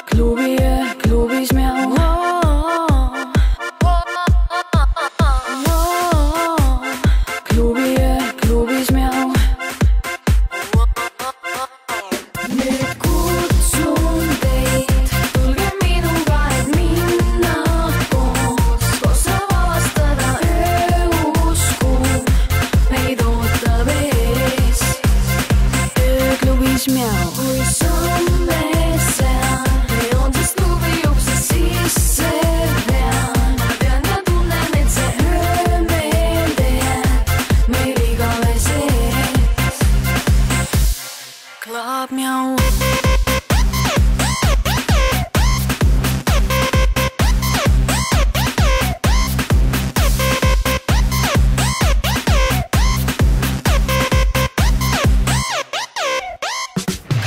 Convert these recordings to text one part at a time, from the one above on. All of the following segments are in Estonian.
Klubi öö, klubis mjau. Klubi öö, klubis mjau. Nüüd kutsun teid, tulge minuga, et minna koos avastada ööusku, meid ootab ees ööklubis mjau. Kui samme seal, joonsest klubi ukse sisse pean ja tunnen, et see öö meelde jääb meil igavese ees. Klaab mjau.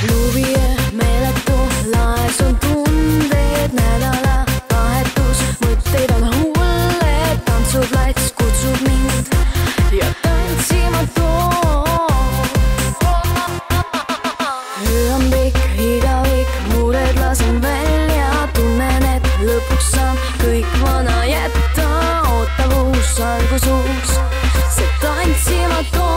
Klubi öö, meeletu, laes on tunded, nädalavahetus, mõtteid on hulle, tantsuplats kutsub mind ja tantsima toob. Öö on pikk, igavik, mured lasen välja, tunnen, et lõpuks saan kõik vana jätta, ootab uus algus uus, see tantsima toob.